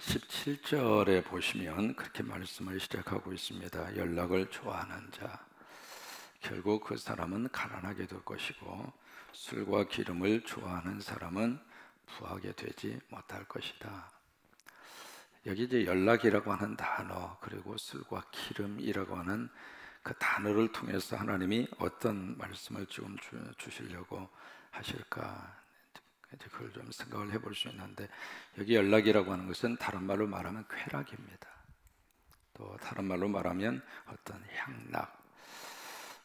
17절에 보시면 그렇게 말씀을 시작하고 있습니다. 연락을 좋아하는 자, 결국 그 사람은 가난하게 될 것이고 술과 기름을 좋아하는 사람은 부하게 되지 못할 것이다. 여기 이제 연락이라고 하는 단어, 그리고 술과 기름이라고 하는 그 단어를 통해서 하나님이 어떤 말씀을 지금 주시려고 하실까, 이제 그걸 좀 생각을 해볼 수 있는데, 여기 연락이라고 하는 것은 다른 말로 말하면 쾌락입니다. 또 다른 말로 말하면 어떤 향락,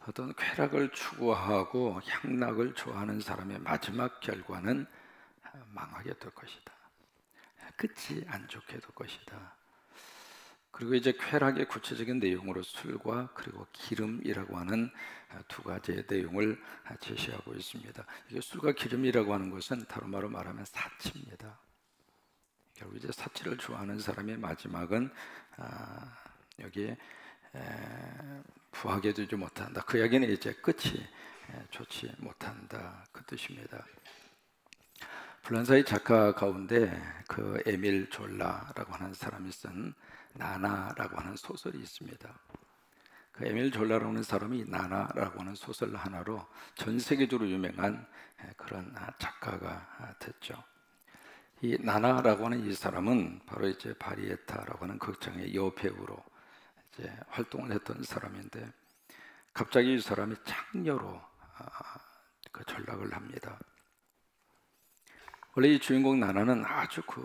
어떤 쾌락을 추구하고 향락을 좋아하는 사람의 마지막 결과는 망하게 될 것이다. 끝이 안 좋게 될 것이다. 그리고 이제 쾌락의 구체적인 내용으로 술과 그리고 기름이라고 하는 두 가지의 내용을 제시하고 있습니다. 이게 술과 기름이라고 하는 것은 다른 말로 말하면 사치입니다. 결국 이제 사치를 좋아하는 사람의 마지막은 여기에 부하게 되지 못한다. 그 이야기는 이제 끝이 좋지 못한다, 그 뜻입니다. 프랑스의 작가 가운데 그 에밀 졸라라고 하는 사람이 쓴 나나라고 하는 소설이 있습니다. 그 에밀 졸라라고 하는 사람이 나나라고 하는 소설 하나로 전 세계적으로 유명한 그런 작가가 됐죠. 이 나나라고 하는 이 사람은 바로 이제 바리에타라고 하는 극장의 여배우로 이제 활동을 했던 사람인데, 갑자기 이 사람이 창녀로 그 전락을 합니다. 원래 이 주인공 나나는 아주 그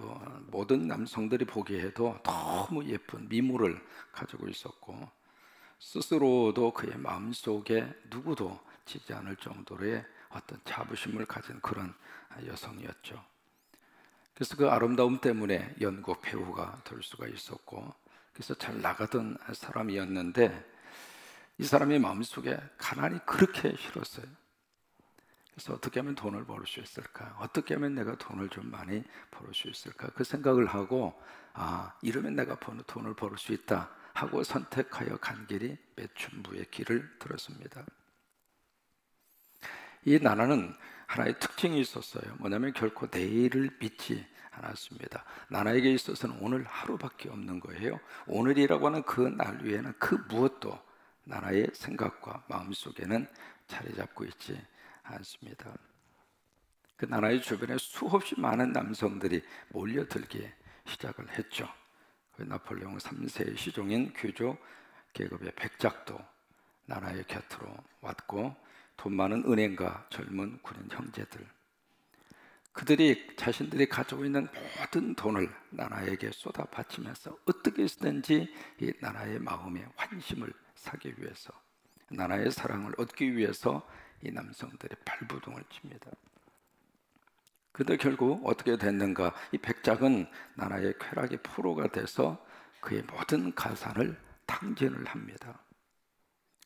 모든 남성들이 보기에도 너무 예쁜 미모를 가지고 있었고, 스스로도 그의 마음속에 누구도 지지 않을 정도로의 어떤 자부심을 가진 그런 여성이었죠. 그래서 그 아름다움 때문에 연극 배우가 될 수가 있었고, 그래서 잘 나가던 사람이었는데, 이 사람의 마음속에 가난이 그렇게 싫었어요. 그래서 어떻게 하면 돈을 벌 수 있을까? 어떻게 하면 내가 돈을 좀 많이 벌 수 있을까? 그 생각을 하고, 이러면 내가 돈을 벌 수 있다 하고 선택하여 간 길이 매춘부의 길을 들었습니다. 이 나나는 하나의 특징이 있었어요. 뭐냐면 결코 내일을 믿지 않았습니다. 나나에게 있어서는 오늘 하루밖에 없는 거예요. 오늘이라고 하는 그 날 위에는 그 무엇도 나나의 생각과 마음속에는 자리 잡고 있지 않습니다. 그 나라의 주변에 수없이 많은 남성들이 몰려들기 시작을 했죠. 그 나폴레옹 3세의 시종인 귀족 계급의 백작도 나라의 곁으로 왔고, 돈 많은 은행가, 젊은 군인 형제들, 그들이 자신들이 가지고 있는 모든 돈을 나라에게 쏟아 바치면서 어떻게 해서든지 이 나라의 마음에 환심을 사기 위해서, 나라의 사랑을 얻기 위해서 이 남성들이 발부동을 칩니다. 그런데 결국 어떻게 됐는가? 이 백작은 나라의 쾌락의 포로가 돼서 그의 모든 가산을 탕진을 합니다.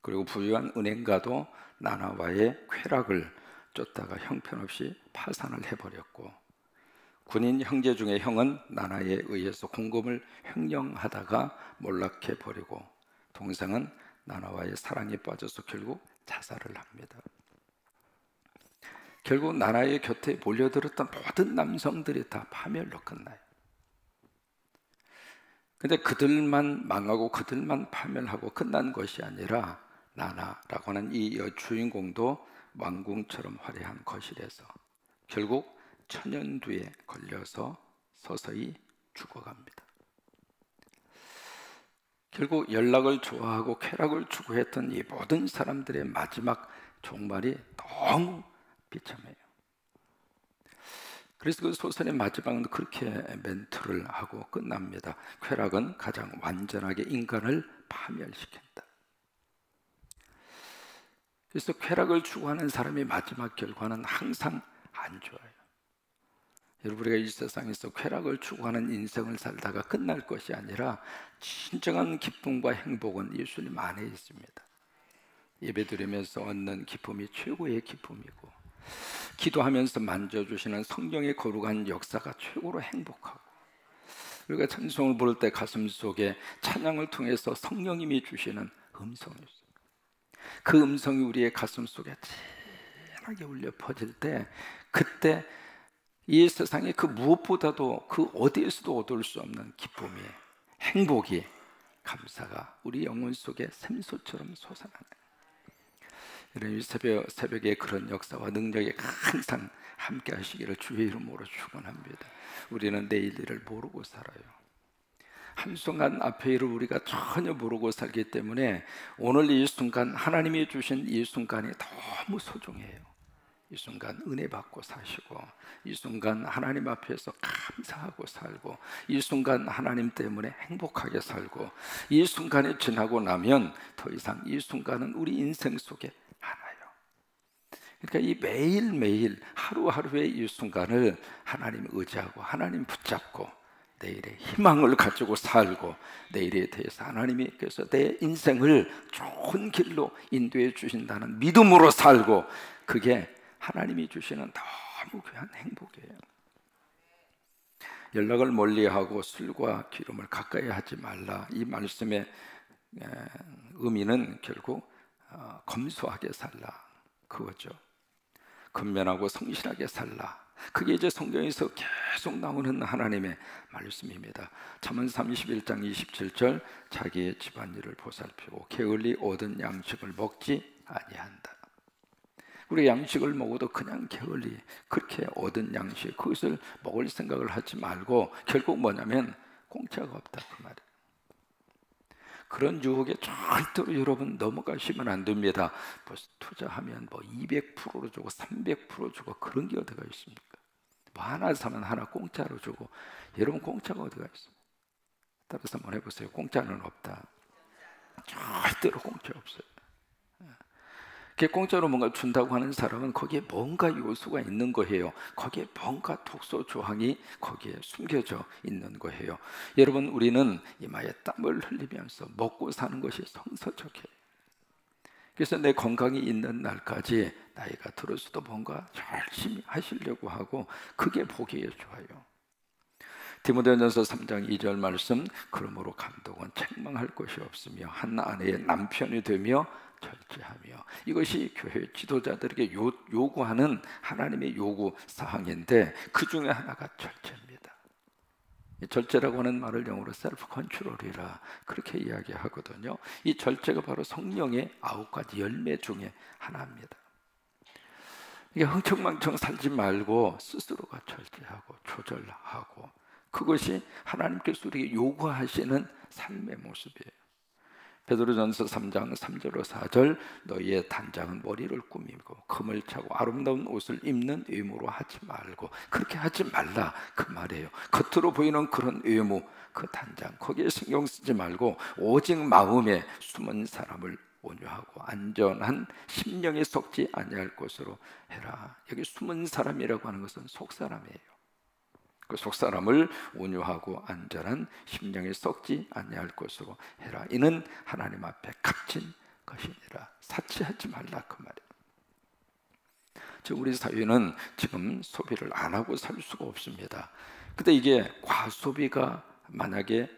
그리고 부유한 은행가도 나라와의 쾌락을 쫓다가 형편없이 파산을 해버렸고, 군인 형제 중에 형은 나라에 의해서 공금을 횡령하다가 몰락해버리고, 동생은 나라와의 사랑에 빠져서 결국 자살을 합니다. 결국 나라의 곁에 몰려들었던 모든 남성들이 다 파멸로 끝나요. 근데 그들만 망하고 그들만 파멸하고 끝난 것이 아니라 나나라고 하는 이 여주인공도 왕궁처럼 화려한 거실에서 결국 천연두에 걸려서 서서히 죽어갑니다. 결국 연락을 좋아하고 쾌락을 추구했던 이 모든 사람들의 마지막 종말이 너무 비참해요. 그래서 그 소설의 마지막은 그렇게 멘트를 하고 끝납니다. 쾌락은 가장 완전하게 인간을 파멸시킨다. 그래서 쾌락을 추구하는 사람의 마지막 결과는 항상 안 좋아요. 여러분, 우리가 이 세상에서 쾌락을 추구하는 인생을 살다가 끝날 것이 아니라 진정한 기쁨과 행복은 예수님 안에 있습니다. 예배드리면서 얻는 기쁨이 최고의 기쁨이고, 기도하면서 만져주시는 성령의 거룩한 역사가 최고로 행복하고, 우리가 찬송을 부를 때 가슴 속에 찬양을 통해서 성령님이 주시는 음성이 있어요. 그 음성이 우리의 가슴 속에 진하게 울려 퍼질 때, 그때 이 세상에 그 무엇보다도 그 어디에서도 얻을 수 없는 기쁨이, 행복이, 감사가 우리 영혼 속에 샘소처럼 솟아나는, 이런 이 새벽에 그런 역사와 능력이 항상 함께 하시기를 주의 이름으로 축원합니다. 우리는 내일 일을 모르고 살아요. 한순간 앞의 일을 우리가 전혀 모르고 살기 때문에 오늘 이 순간, 하나님이 주신 이 순간이 너무 소중해요. 이 순간 은혜 받고 사시고, 이 순간 하나님 앞에서 감사하고 살고, 이 순간 하나님 때문에 행복하게 살고, 이 순간이 지나고 나면 더 이상 이 순간은 우리 인생 속에 하나요. 그러니까 이 매일매일 하루하루의 이 순간을 하나님 의지하고 하나님 붙잡고 내일의 희망을 가지고 살고, 내일에 대해서 하나님께서 내 인생을 좋은 길로 인도해 주신다는 믿음으로 살고, 그게 하나님이 주시는 너무 귀한 행복이에요. 연락을 멀리하고 술과 기름을 가까이 하지 말라, 이 말씀의 의미는 결국 검소하게 살라 그거죠. 근면하고 성실하게 살라, 그게 이제 성경에서 계속 나오는 하나님의 말씀입니다. 잠언 31장 27절, 자기의 집안일을 보살피고 게을리 얻은 양식을 먹지 아니한다. 우리 양식을 먹어도 그냥 게을리 그렇게 얻은 양식, 그것을 먹을 생각을 하지 말고 결국 뭐냐면 공짜가 없다 그 말이에요. 그런 유혹에 절대로 여러분 넘어가시면 안 됩니다. 벌써 투자하면 뭐 200%로 주고 300% 주고 그런 게 어디가 있습니까? 뭐 하나 사면 하나 공짜로 주고, 여러분 공짜가 어디가 있어요? 따라서 한번 해보세요. 공짜는 없다. 절대로 공짜 없어요. 공짜로 뭔가 준다고 하는 사람은 거기에 뭔가 요소가 있는 거예요. 거기에 뭔가 독소 조항이 거기에 숨겨져 있는 거예요. 여러분, 우리는 이마에 땀을 흘리면서 먹고 사는 것이 성서적이에요. 그래서 내 건강이 있는 날까지 나이가 들어서도 뭔가 열심히 하시려고 하고, 그게 보기에 좋아요. 디모데전서 3장 2절 말씀, 그러므로 감독은 책망할 것이 없으며 한 아내의 남편이 되며 절제하며, 이것이 교회 지도자들에게 요구하는 하나님의 요구 사항인데, 그 중에 하나가 절제입니다. 절제라고 하는 말을 영어로 셀프 컨트롤이라 그렇게 이야기하거든요. 이 절제가 바로 성령의 9가지 열매 중에 하나입니다. 이게 흥청망청 살지 말고 스스로가 절제하고 조절하고, 그것이 하나님께서 우리에게 요구하시는 삶의 모습이에요. 베드로전서 3장 3절로 4절, 너희의 단장은 머리를 꾸미고 금을 차고 아름다운 옷을 입는 외모로 하지 말고, 그렇게 하지 말라 그 말이에요. 겉으로 보이는 그런 외모, 그 단장, 거기에 신경 쓰지 말고 오직 마음에 숨은 사람을 온유하고 안전한 심령에 썩지 아니할 것으로 해라. 여기 숨은 사람이라고 하는 것은 속사람이에요. 그 속사람을 온유하고 안전한 심령에 썩지 아니할 것으로 해라. 이는 하나님 앞에 값진 것이니라. 사치하지 말라 그 말이에요. 우리 사회는 지금 소비를 안 하고 살 수가 없습니다. 근데 이게 과소비가 만약에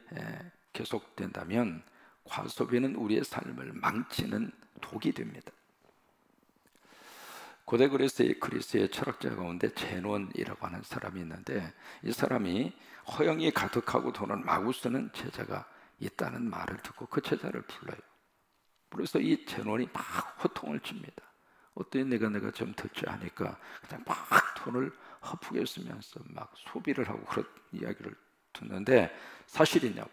계속된다면 과소비는 우리의 삶을 망치는 독이 됩니다. 고대 그리스의 철학자 가운데 제논이라고 하는 사람이 있는데, 이 사람이 허영이 가득하고 돈을 마구 쓰는 제자가 있다는 말을 듣고 그 제자를 불러요. 그래서 이 제논이 막 호통을 칩니다. 어떤 내가 좀 듣지 않으니까 그냥 막 돈을 허프게 쓰면서 막 소비를 하고 그런 이야기를 듣는데, 사실이냐고.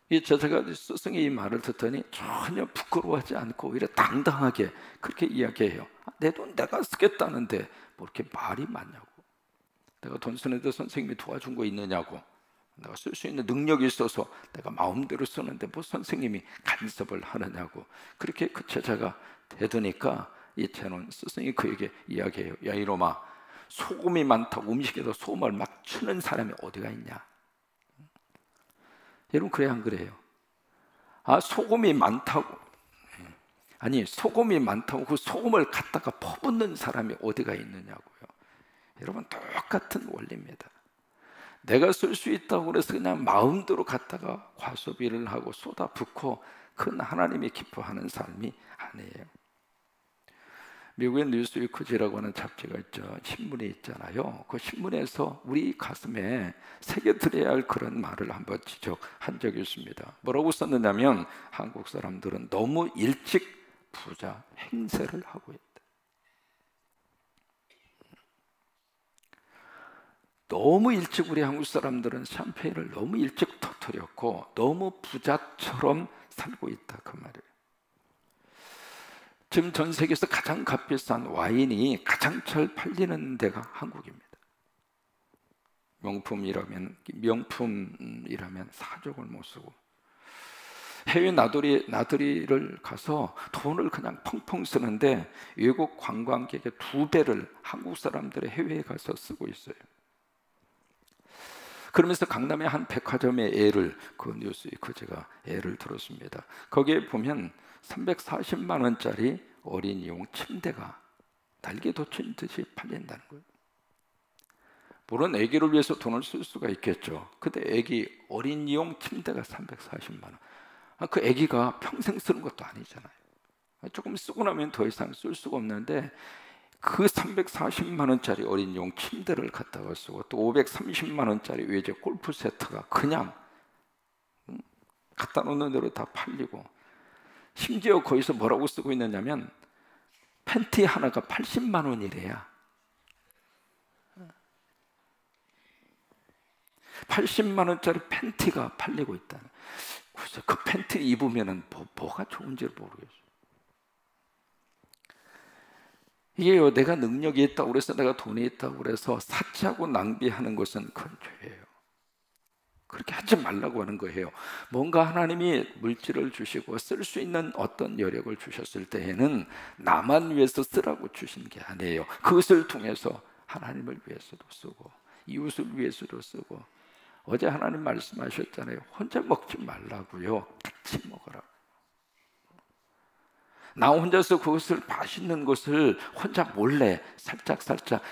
이 제자가 스승의 이 말을 듣더니 전혀 부끄러워하지 않고 오히려 당당하게 그렇게 이야기해요. 내 돈 내가 쓰겠다는데 뭐 이렇게 말이 많냐고. 내가 돈 쓰는데 선생님이 도와준 거 있느냐고. 내가 쓸 수 있는 능력이 있어서 내가 마음대로 쓰는데 뭐 선생님이 간섭을 하느냐고. 그렇게 그 제자가 대드니까 이 제논 스승이 그에게 이야기해요. 야 이놈아, 소금이 많다고 음식에다 소금을 막 치는 사람이 어디가 있냐. 여러분 그래야 안 그래요? 소금이 많다고, 아니 소금이 많다고 그 소금을 갖다가 퍼붓는 사람이 어디가 있느냐고요. 여러분 똑같은 원리입니다. 내가 쓸 수 있다고 그래서 그냥 마음대로 갖다가 과소비를 하고 쏟아붓고, 그건 하나님이 기뻐하는 삶이 아니에요. 미국의 뉴스위크지라고 하는 잡지가 있죠. 신문이 있잖아요. 그 신문에서 우리 가슴에 새겨들어야 할 그런 말을 한번 지적한 적이 있습니다. 뭐라고 썼느냐면 한국 사람들은 너무 일찍 부자 행세를 하고 있다. 너무 일찍 우리 한국 사람들은 샴페인을 너무 일찍 터뜨렸고 너무 부자처럼 살고 있다, 그 말이에요. 지금 전 세계에서 가장 값비싼 와인이 가장 잘 팔리는 데가 한국입니다. 명품이라면 4족을 못 쓰고, 해외 나들이를 가서 돈을 그냥 펑펑 쓰는데 외국 관광객의 2배를 한국 사람들의 해외에 가서 쓰고 있어요. 그러면서 강남의 한 백화점의 예를, 그 뉴스위크 제가 예를 들었습니다. 거기에 보면 340만 원짜리 어린이용 침대가 날개 돋친 듯이 팔린다는 거예요. 물론 아기를 위해서 돈을 쓸 수가 있겠죠. 근데 아기 어린이용 침대가 340만 원. 그 아기가 평생 쓰는 것도 아니잖아요. 조금 쓰고 나면 더 이상 쓸 수가 없는데 그 340만 원짜리 어린이용 침대를 갖다가 쓰고 또 530만 원짜리 외제 골프 세트가 그냥 갖다 놓는 대로 다 팔리고, 심지어 거기서 뭐라고 쓰고 있느냐면 팬티 하나가 80만 원이래야. 80만 원짜리 팬티가 팔리고 있다는. 그래서 그 팬티 입으면은 뭐가 좋은지 모르겠어요. 이게요, 내가 능력이 있다고 그래서, 내가 돈이 있다고 그래서 사치하고 낭비하는 것은 큰 죄예요. 그렇게 하지 말라고 하는 거예요. 뭔가 하나님이 물질을 주시고 쓸 수 있는 어떤 여력을 주셨을 때에는 나만 위해서 쓰라고 주신 게 아니에요. 그것을 통해서 하나님을 위해서도 쓰고 이웃을 위해서도 쓰고, 어제 하나님 말씀하셨잖아요. 혼자 먹지 말라고요. 같이 먹으라고. 나 혼자서 그것을 맛있는 것을 혼자 몰래 살짝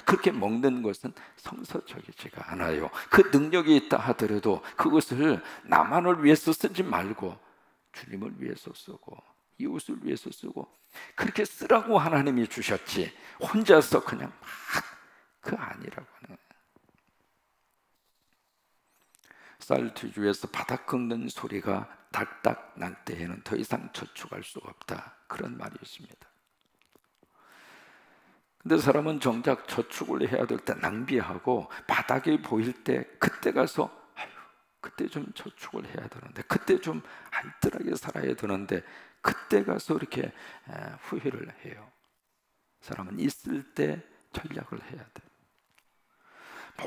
그렇게 먹는 것은 성서적이지가 않아요. 그 능력이 있다 하더라도 그것을 나만을 위해서 쓰지 말고 주님을 위해서 쓰고 이웃을 위해서 쓰고, 그렇게 쓰라고 하나님이 주셨지 혼자서 그냥 막 그 아니라고 하는 거예요. 쌀투주에서 바닥 긁는 소리가 딱딱 날 때에는 더 이상 저축할 수가 없다, 그런 말이 있습니다. 근데 사람은 정작 저축을 해야 될 때 낭비하고 바닥이 보일 때 그때 가서 그때 좀 저축을 해야 되는데, 그때 좀 알뜰하게 살아야 되는데 그때 가서 이렇게 후회를 해요. 사람은 있을 때 전략을 해야 돼요.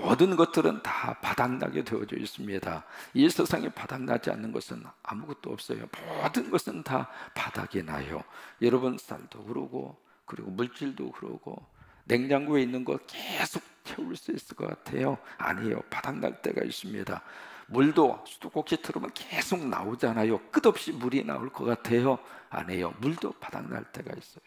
모든 것들은 다 바닥나게 되어져 있습니다. 이 세상에 바닥나지 않는 것은 아무것도 없어요. 모든 것은 다 바닥이 나요. 여러분, 쌀도 그러고 그리고 물질도 그러고 냉장고에 있는 거 계속 채울 수 있을 것 같아요? 아니에요. 바닥날 때가 있습니다. 물도 수도꼭지 틀으면 계속 나오잖아요. 끝없이 물이 나올 것 같아요? 아니에요. 물도 바닥날 때가 있어요.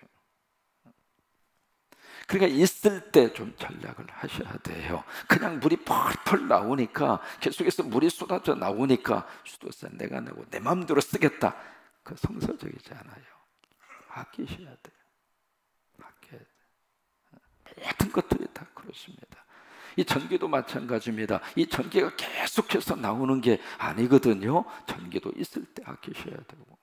그러니까 있을 때 좀 전략을 하셔야 돼요. 그냥 물이 펄펄 나오니까, 계속해서 물이 쏟아져 나오니까 수도세 내가 내고 내 마음대로 쓰겠다, 그 성서적이지 않아요. 아끼셔야 돼요. 아껴야 돼요. 모든 것들이 다 그렇습니다. 이 전기도 마찬가지입니다. 이 전기가 계속해서 나오는 게 아니거든요. 전기도 있을 때 아끼셔야 되고.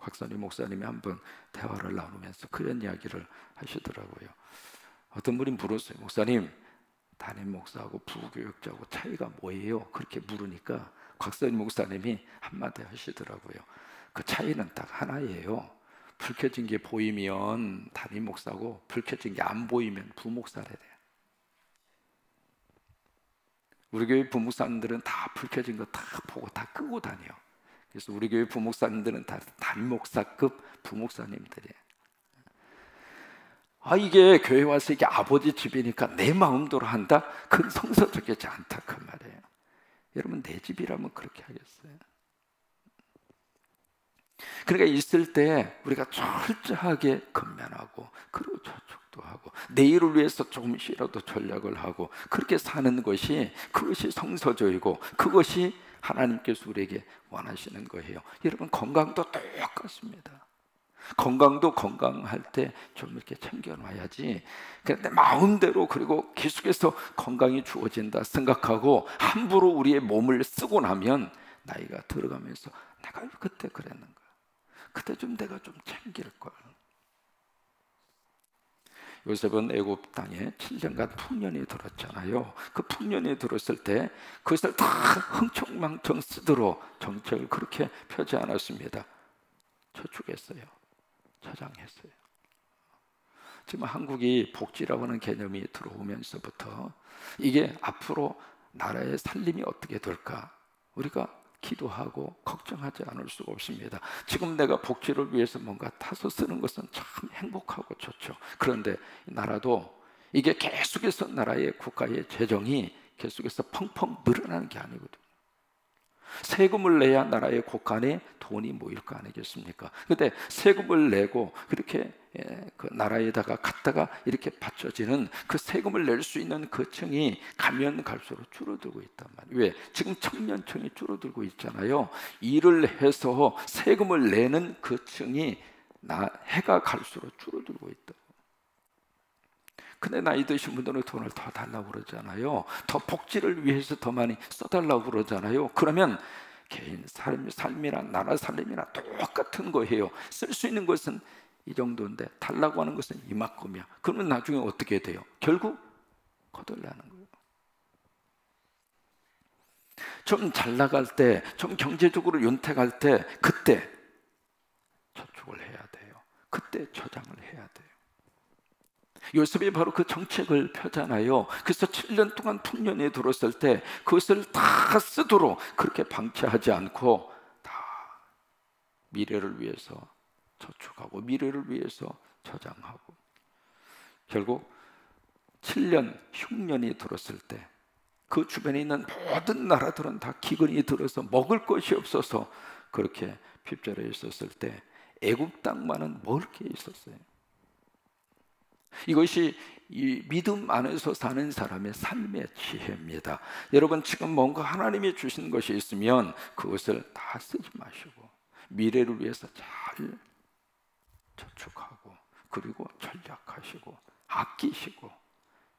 곽선희 목사님이 한번 대화를 나누면서 그런 이야기를 하시더라고요. 어떤 분이 물었어요. 목사님, 담임 목사하고 부교육자하고 차이가 뭐예요? 그렇게 물으니까 곽선희 목사님이 한마디 하시더라고요. 그 차이는 딱 하나예요. 불 켜진 게 보이면 담임 목사고 불 켜진 게 안 보이면 부목사래요. 우리 교회 부목사님들은 다 불 켜진 거 다 보고 다 끄고 다녀. 그래서 우리 교회 부목사님들은 다 담목사급 부목사님들이에요. 이게 교회 와서 이게 아버지 집이니까 내 마음대로 한다? 그건 성서적이지 않다, 그 말이에요. 여러분, 내 집이라면 그렇게 하겠어요? 그러니까 있을 때 우리가 철저하게 건면하고 그리고 저축도 하고 내일을 위해서 조금씩이라도 전략을 하고 그렇게 사는 것이, 그것이 성서적이고 그것이 하나님께서 우리에게 원하시는 거예요. 여러분, 건강도 똑같습니다. 건강도 건강할 때 좀 이렇게 챙겨놔야지. 그런데 마음대로 그리고 계속해서 건강이 주어진다 생각하고 함부로 우리의 몸을 쓰고 나면 나이가 들어가면서 내가 그때 그랬는가, 그때 좀 내가 좀 챙길 걸. 요셉은 애굽 땅에 7년간 풍년이 들었잖아요. 그 풍년이 들었을 때 그것을 다 흥청망청 쓰도록 정책을 그렇게 펴지 않았습니다. 저축했어요. 저장했어요. 지금 한국이 복지라고 하는 개념이 들어오면서부터 이게 앞으로 나라의 살림이 어떻게 될까 우리가 기도하고 걱정하지 않을 수가 없습니다. 지금 내가 복지를 위해서 뭔가 타서 쓰는 것은 참 행복하고 좋죠. 그런데 나라도 이게 계속해서 나라의 국가의 재정이 계속해서 펑펑 늘어나는 게 아니거든요. 세금을 내야 나라의 곳간에 돈이 모일 거 아니겠습니까? 근데 세금을 내고 그렇게 그 나라에다가 갖다가 이렇게 받쳐지는 그 세금을 낼 수 있는 그 층이 가면 갈수록 줄어들고 있단 말이에요. 왜? 지금 청년층이 줄어들고 있잖아요. 일을 해서 세금을 내는 그 층이 해가 갈수록 줄어들고 있다. 근데 나이 드신 분들은 돈을 더 달라고 그러잖아요. 더 복지를 위해서 더 많이 써달라고 그러잖아요. 그러면 개인 삶이랑 나라 살림이랑 똑같은 거예요. 쓸 수 있는 것은 이 정도인데 달라고 하는 것은 이만큼이야. 그러면 나중에 어떻게 돼요? 결국 거덜나는 거예요. 좀 잘 나갈 때, 좀 경제적으로 윤택할 때 그때 저축을 해야 돼요. 그때 저장을 해야 돼요. 요셉이 바로 그 정책을 펴잖아요. 그래서 7년 동안 풍년이 들었을 때 그것을 다 쓰도록 그렇게 방치하지 않고 다 미래를 위해서 저축하고 미래를 위해서 저장하고, 결국 7년 흉년이 들었을 때 그 주변에 있는 모든 나라들은 다 기근이 들어서 먹을 것이 없어서 그렇게 핍절해 있었을 때 애굽 땅만은 먹을 게 있었어요. 이것이 이 믿음 안에서 사는 사람의 삶의 지혜입니다. 여러분, 지금 뭔가 하나님이 주신 것이 있으면 그것을 다 쓰지 마시고 미래를 위해서 잘 저축하고 그리고 전략하시고 아끼시고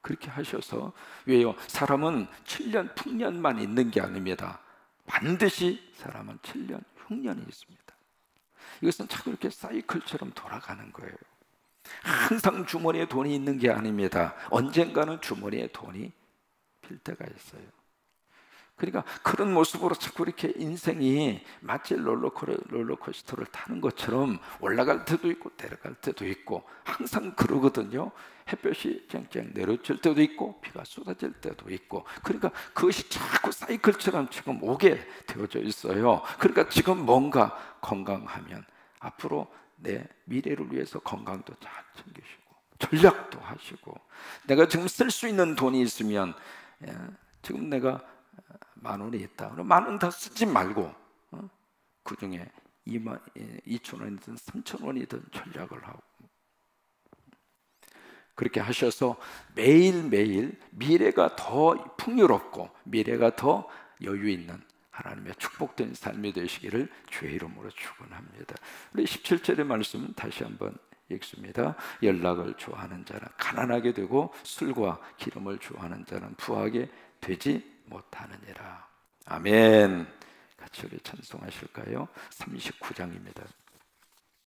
그렇게 하셔서, 왜요? 사람은 7년 풍년만 있는 게 아닙니다. 반드시 사람은 7년 흉년이 있습니다. 이것은 자꾸 이렇게 사이클처럼 돌아가는 거예요. 항상 주머니에 돈이 있는 게 아닙니다. 언젠가는 주머니에 돈이 필 때가 있어요. 그러니까 그런 모습으로 자꾸 이렇게 인생이 마치 롤러코스터를 타는 것처럼 올라갈 때도 있고 내려갈 때도 있고 항상 그러거든요. 햇볕이 쨍쨍 내려칠 때도 있고 비가 쏟아질 때도 있고, 그러니까 그것이 자꾸 사이클처럼 지금 오게 되어져 있어요. 그러니까 지금 뭔가 건강하면 앞으로 내 미래를 위해서 건강도 잘 챙기시고 전략도 하시고, 내가 지금 쓸 수 있는 돈이 있으면 지금 내가 10,000원이 있다. 그럼 10,000원 다 쓰지 말고 그 중에 2,000원이든 3,000원이든 전략을 하고 그렇게 하셔서 매일매일 미래가 더 풍요롭고 미래가 더 여유 있는 하나님의 축복된 삶이 되시기를 주의 이름으로 축원합니다. 우리 17절의 말씀 다시 한번 읽습니다. 연락을 좋아하는 자는 가난하게 되고 술과 기름을 좋아하는 자는 부하게 되지 못하느니라. 아멘. 같이 우리 찬송하실까요? 39장입니다.